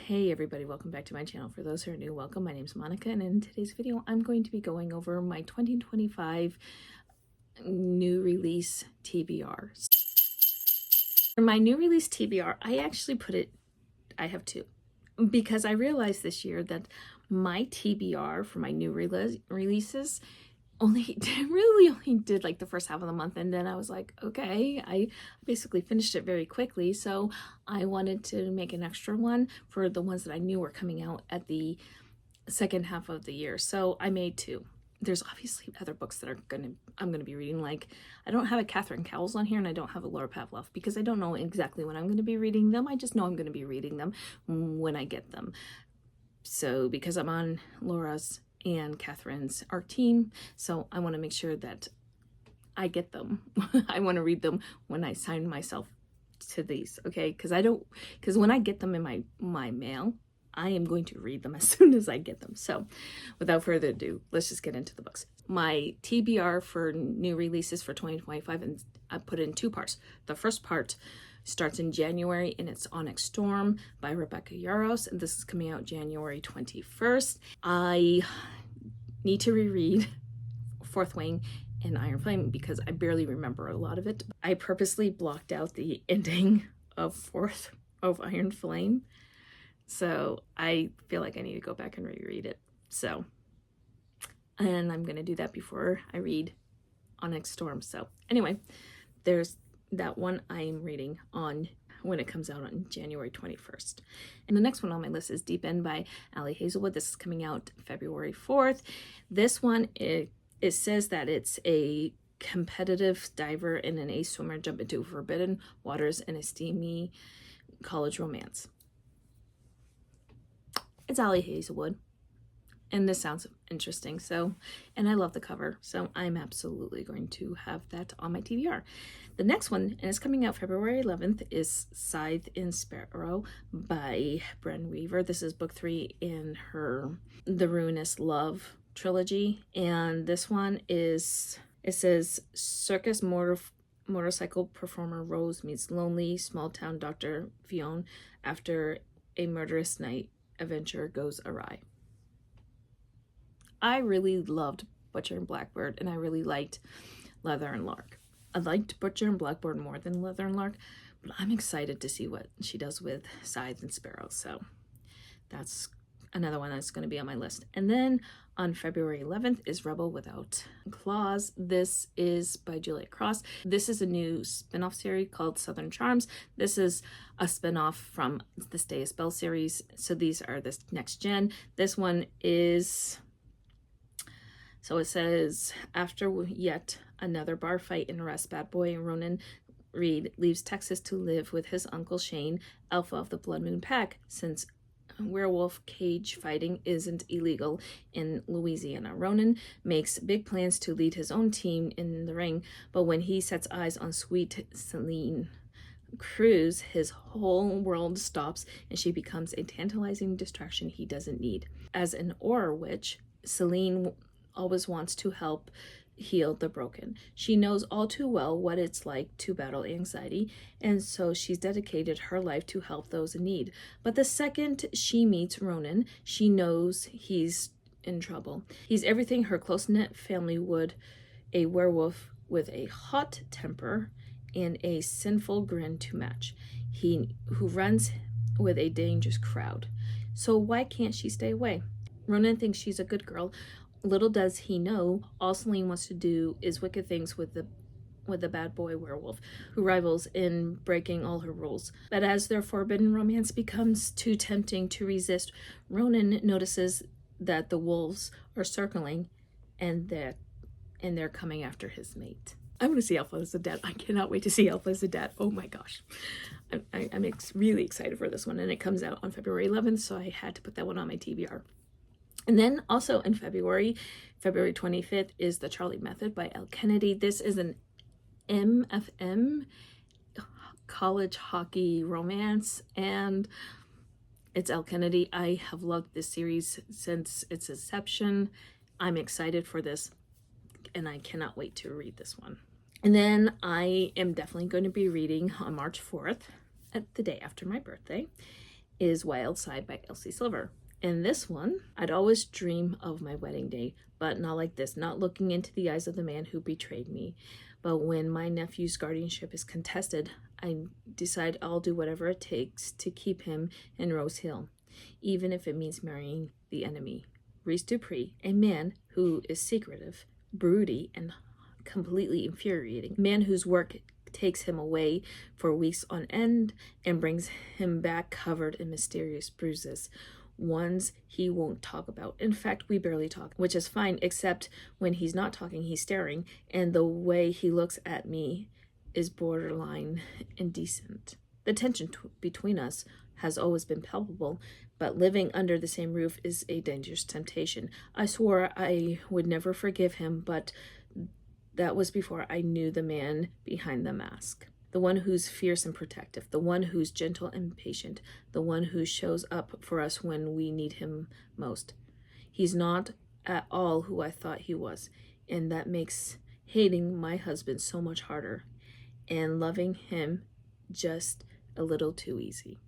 Hey everybody, welcome back to my channel. For those who are new, welcome. My name is Monica, and in today's video I'm going to be going over my 2025 new release TBRs. For my new release TBR, I have two, because I realized this year that my TBR for my new releases really only did like the first half of the month, and then I was like, okay, I basically finished it very quickly, so I wanted to make an extra one for the ones that I knew were coming out at the second half of the year. So I made two. There's obviously other books that I'm gonna be reading. Like, I don't have a Catherine Cowles on here, and I don't have a Laura Pavlov, because I don't know exactly when I'm going to be reading them. I just know I'm going to be reading them when I get them. So because I'm on Laura's and Catherine's art team, so I want to make sure that I get them. I want to read them when I sign myself to these, okay? Because when I get them in my mail, I am going to read them as soon as I get them. So without further ado, let's just get into the books. My TBR for new releases for 2025, and I put it in two parts. The first part starts in January, and it's Onyx Storm by Rebecca Yarros, and this is coming out January 21st. I need to reread Fourth Wing and Iron Flame because I barely remember a lot of it. I purposely blocked out the ending of Iron Flame, so I feel like I need to go back and reread it. So, and I'm gonna do that before I read Onyx Storm. So anyway, there's that one I'm reading on when it comes out on January 21st. And the next one on my list is Deep End by Ali Hazelwood. This is coming out February 4th. This one, it says that it's a competitive diver and an ace swimmer jump into forbidden waters in a steamy college romance. It's Ali Hazelwood, and this sounds interesting. So, and I love the cover, so I'm absolutely going to have that on my TBR. The next one, and it's coming out February 11th, is Scythe and Sparrow by Bren Weaver. This is book 3 in her The Ruinous Love trilogy, and this one is, it says, circus motorcycle performer Rose meets lonely small-town Dr. Fionn after a murderous night adventure goes awry. I really loved Butcher and Blackbird, and I really liked Leather and Lark. I liked Butcher and Blackbird more than Leather and Lark, but I'm excited to see what she does with Scythe and Sparrow. So that's another one that's going to be on my list. And then on February 11th is Rebel Without Claws. This is by Juliet Cross. This is a new spin-off series called Southern Charms. This is a spin-off from the Stay a Spell series. So these are the next gen. This one is... So it says, after yet another bar fight and arrest, bad boy Ronan Reed leaves Texas to live with his uncle Shane, alpha of the Blood Moon Pack, since werewolf cage fighting isn't illegal in Louisiana. Ronan makes big plans to lead his own team in the ring, but when he sets eyes on sweet Celine Cruz, his whole world stops, and she becomes a tantalizing distraction he doesn't need. As an aura witch, Celine always wants to help heal the broken. She knows all too well what it's like to battle anxiety, and so she's dedicated her life to help those in need. But the second she meets Ronan, she knows he's in trouble. He's everything her close-knit family would, a werewolf with a hot temper and a sinful grin to match. Who runs with a dangerous crowd. So why can't she stay away? Ronan thinks she's a good girl. Little does he know, all Celine wants to do is wicked things with the bad boy werewolf, who rivals in breaking all her rules. But as their forbidden romance becomes too tempting to resist, Ronan notices that the wolves are circling, and they're coming after his mate. I'm going to see Alpha as the Dad. I cannot wait to see Alpha as the Dad. Oh my gosh. I'm really excited for this one, and it comes out on February 11th, so I had to put that one on my TBR. And then also in February 25th, is The Charlie Method by Elle Kennedy. This is an MFM college hockey romance, and it's Elle Kennedy. I have loved this series since its inception. I'm excited for this, and I cannot wait to read this one. And then I am definitely going to be reading on March 4th, the day after my birthday, is Wild Side by Elsie Silver. In this one, I'd always dream of my wedding day, but not like this, not looking into the eyes of the man who betrayed me. But when my nephew's guardianship is contested, I decide I'll do whatever it takes to keep him in Rose Hill, even if it means marrying the enemy. Reese Dupree, a man who is secretive, broody, and completely infuriating, a man whose work takes him away for weeks on end and brings him back covered in mysterious bruises, ones he won't talk about. In fact, we barely talk, which is fine, except when he's not talking, he's staring, and the way he looks at me is borderline indecent. The tension between us has always been palpable, but living under the same roof is a dangerous temptation. I swore I would never forgive him, but that was before I knew the man behind the mask. The one who's fierce and protective, the one who's gentle and patient, the one who shows up for us when we need him most. He's not at all who I thought he was, and that makes hating my husband so much harder, and loving him just a little too easy.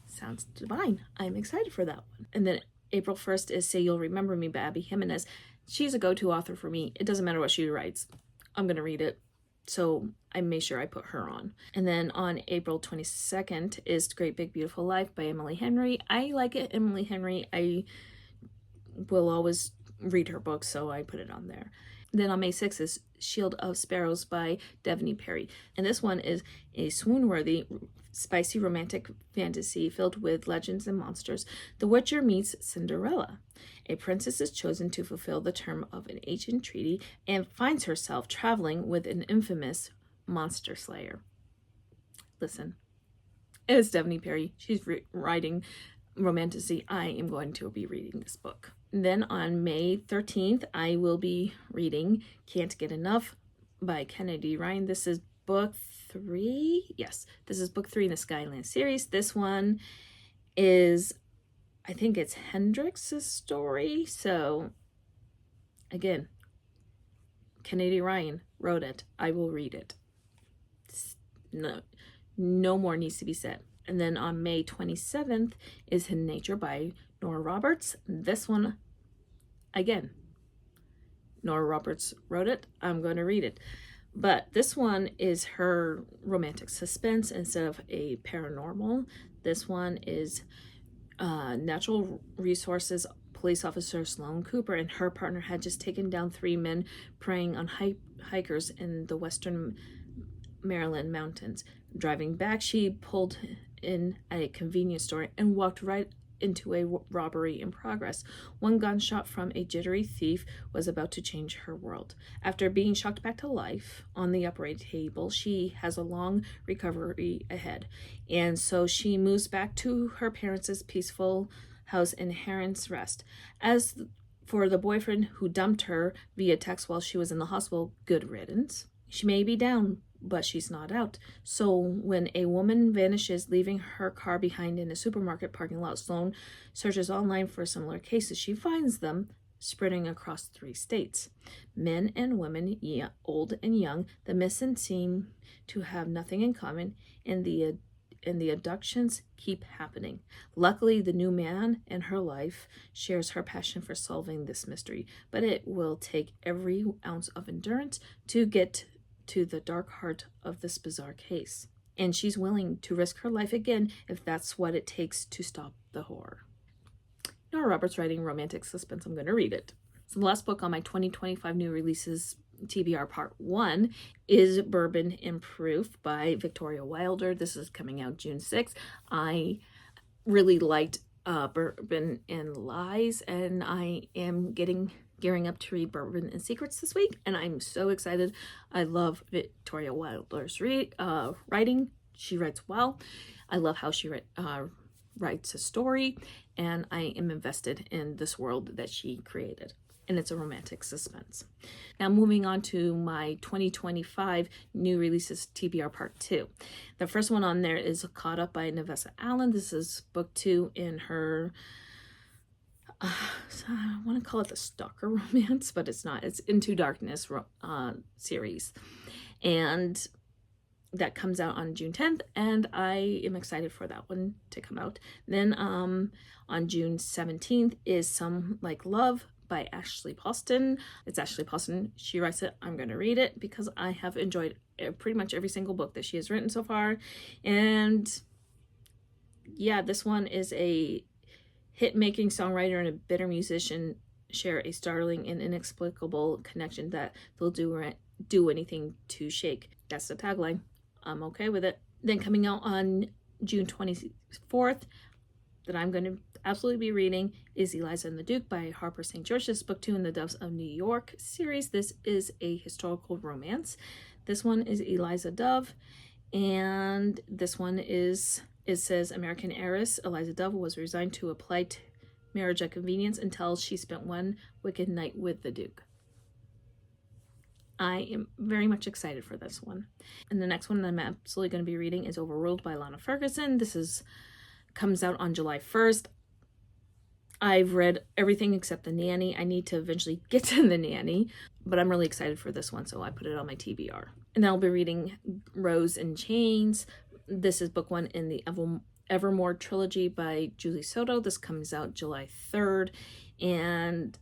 Sounds divine. I'm excited for that one. And then April 1st is Say You'll Remember Me by Abby Jimenez. She's a go-to author for me. It doesn't matter what she writes. I'm going to read it. So I made sure I put her on. And then on April 22nd is Great Big Beautiful Life by Emily Henry. I like it, Emily Henry. I will always read her books, so I put it on there. Then on May 6th is Shield of Sparrows by Devney Perry. And this one is a swoon-worthy, spicy romantic fantasy filled with legends and monsters. The Witcher meets Cinderella. A princess is chosen to fulfill the term of an ancient treaty and finds herself traveling with an infamous monster slayer. Listen, it's Devney Perry. She's writing romantasy. I am going to be reading this book. Then on May 13th, I will be reading Can't Get Enough by Kennedy Ryan. This is book 3. Yes, this is book 3 in the Skyland series. This one is, I think it's Hendrix's story. So again, Kennedy Ryan wrote it. I will read it. No more needs to be said. And then on May 27th is Hidden Nature by Nora Roberts. This one, again, Nora Roberts wrote it. I'm going to read it. But this one is her romantic suspense instead of a paranormal. This one is natural resources police officer Sloane Cooper and her partner had just taken down 3 men preying on hikers in the western Maryland mountains. Driving back, she pulled in at a convenience store and walked right into a robbery in progress. One gunshot from a jittery thief was about to change her world. After being shocked back to life on the operating table, she has a long recovery ahead. And so she moves back to her parents' peaceful house in Heron's Rest. As for the boyfriend who dumped her via text while she was in the hospital, good riddance. She may be down, but she's not out. So when a woman vanishes, leaving her car behind in a supermarket parking lot, Sloane searches online for similar cases. She finds them spreading across 3 states. Men and women, old and young, the missing seem to have nothing in common, and the abductions keep happening. Luckily, the new man in her life shares her passion for solving this mystery, but it will take every ounce of endurance to get to the dark heart of this bizarre case. And she's willing to risk her life again if that's what it takes to stop the horror. Nora Roberts writing romantic suspense. I'm going to read it. So the last book on my 2025 new releases TBR Part 1 is Bourbon and Proof by Victoria Wilder. This is coming out June 6th. I really liked Bourbon and Lies, and I am gearing up to read Bourbon and Secrets this week, and I'm so excited. I love Victoria Wilder's writing. She writes well. I love how she writes a story, and I am invested in this world that she created. And it's a romantic suspense. Now moving on to my 2025 new releases TBR Part 2. The first one on there is Caught Up by Nevessa Allen. This is book 2 in her, I want to call it the stalker romance, but it's not. It's Into Darkness series. And that comes out on June 10th, and I am excited for that one to come out. Then on June 17th is Some Like Love by Ashley Poston. It's Ashley Poston. She writes it. I'm going to read it because I have enjoyed pretty much every single book that she has written so far. And yeah, this one is a hit-making songwriter and a bitter musician share a startling and inexplicable connection that they'll do anything to shake. That's the tagline. I'm okay with it. Then coming out on June 24th, that I'm going to absolutely be reading, is Eliza and the Duke by Harper St. George. This is book 2 in the Doves of New York series. This is a historical romance. This one is Eliza Dove, and this one is, it says, American heiress Eliza Dove was resigned to a polite marriage at convenience until she spent one wicked night with the Duke. I am very much excited for this one. And the next one that I'm absolutely going to be reading is Overruled by Lana Ferguson. This comes out on July 1st. I've read everything except The Nanny. I need to eventually get to The Nanny, but I'm really excited for this one, so I put it on my TBR. And then I'll be reading Rose in Chains. This is book 1 in the Evermore trilogy by Julie Soto. This comes out July 3rd, and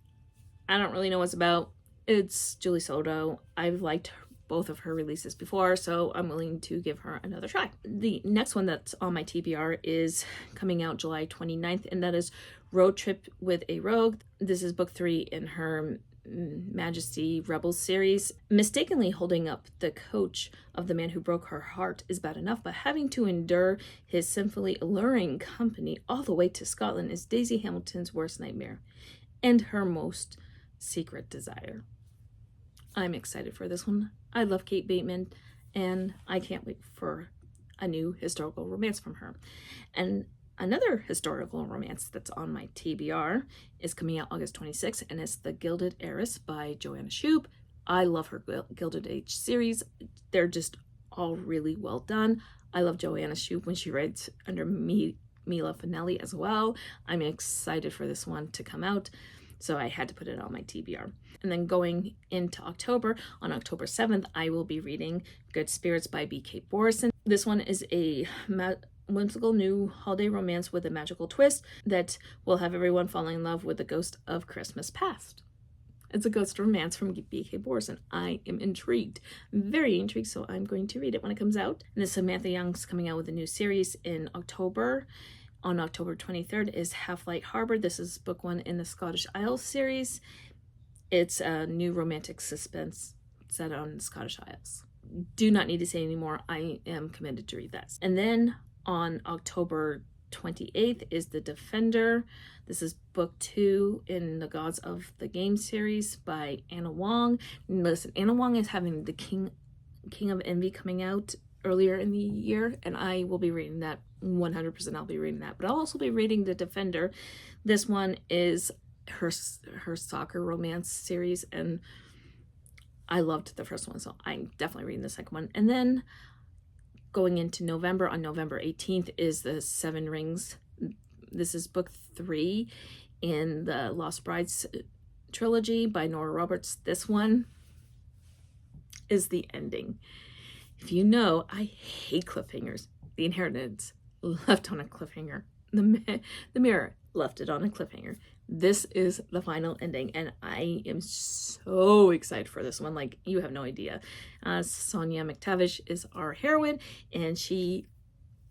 I don't really know what it's about. It's Julie Soto. I've liked both of her releases before, so I'm willing to give her another try. The next one that's on my TBR is coming out July 29th, and that is Road Trip with a Rogue. This is book 3 in her Majesty Rebels series. Mistakenly holding up the coach of the man who broke her heart is bad enough, but having to endure his sinfully alluring company all the way to Scotland is Daisy Hamilton's worst nightmare and her most secret desire. I'm excited for this one. I love Kate Bateman, and I can't wait for a new historical romance from her. And another historical romance that's on my TBR is coming out August 26th, and it's The Gilded Heiress by Joanna Shoup. I love her Gilded Age series. They're just all really well done. I love Joanna Shoup when she writes under Mila Finelli as well. I'm excited for this one to come out, so I had to put it on my TBR. And then going into October, on October 7th, I will be reading Good Spirits by B.K. Borison. This one is a whimsical new holiday romance with a magical twist that will have everyone falling in love with the ghost of Christmas past. It's a ghost romance from B.K. Borison. I am intrigued, very intrigued, so I'm going to read it when it comes out. And then Samantha Young's coming out with a new series in October. On October 23rd is Half Light Harbor. This is book 1 in the Scottish Isles series. It's a new romantic suspense set on the Scottish Isles. Do not need to say any more. I am committed to read that. And then on October 28th is The Defender. This is book 2 in the Gods of the Game series by Anna Wong. And listen, Anna Wong is having the King of Envy coming out earlier in the year, and I will be reading that 100%. I'll be reading that, but I'll also be reading The Defender. This one is her soccer romance series, and I loved the first one, so I'm definitely reading the second one. And then going into November, on November 18th is The Seven Rings. This is book 3 in the Lost Brides trilogy by Nora Roberts. This one is the ending. If you know, I hate cliffhangers. The Inheritance left on a cliffhanger. The Mirror left it on a cliffhanger. This is the final ending, and I am so excited for this one. Like, you have no idea. Sonia McTavish is our heroine, and she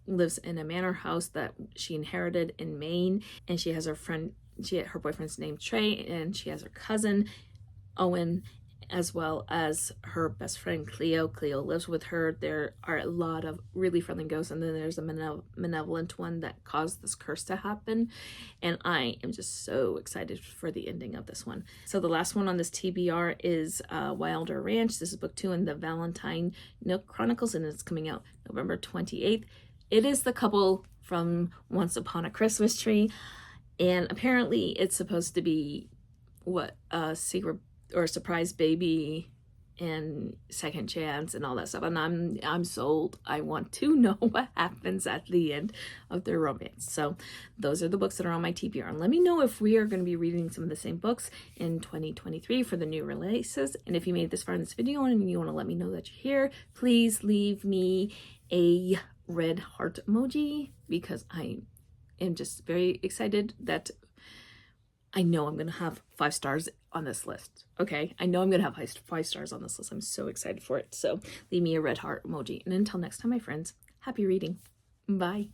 lives in a manor house that she inherited in Maine, and she has her boyfriend's named Trey, and she has her cousin Owen, as well as her best friend Cleo. Cleo lives with her. There are a lot of really friendly ghosts, and then there's a malevolent one that caused this curse to happen, and I am just so excited for the ending of this one. So the last one on this TBR is Wilder Ranch. This is book 2 in the Valentine Nook Chronicles, and it's coming out November 28th. It is the couple from Once Upon a Christmas Tree, and apparently it's supposed to be a secret or a surprise baby and second chance and all that stuff, and I'm sold. I want to know what happens at the end of their romance. So those are the books that are on my TBR, and let me know if we are going to be reading some of the same books in 2023 for the new releases. And if you made this far in this video and you want to let me know that you're here, please leave me a red heart emoji, because I am just very excited that I know I'm going to have 5 stars on this list. Okay, I know I'm going to have 5 stars on this list. I'm so excited for it. So leave me a red heart emoji. And until next time, my friends, happy reading. Bye.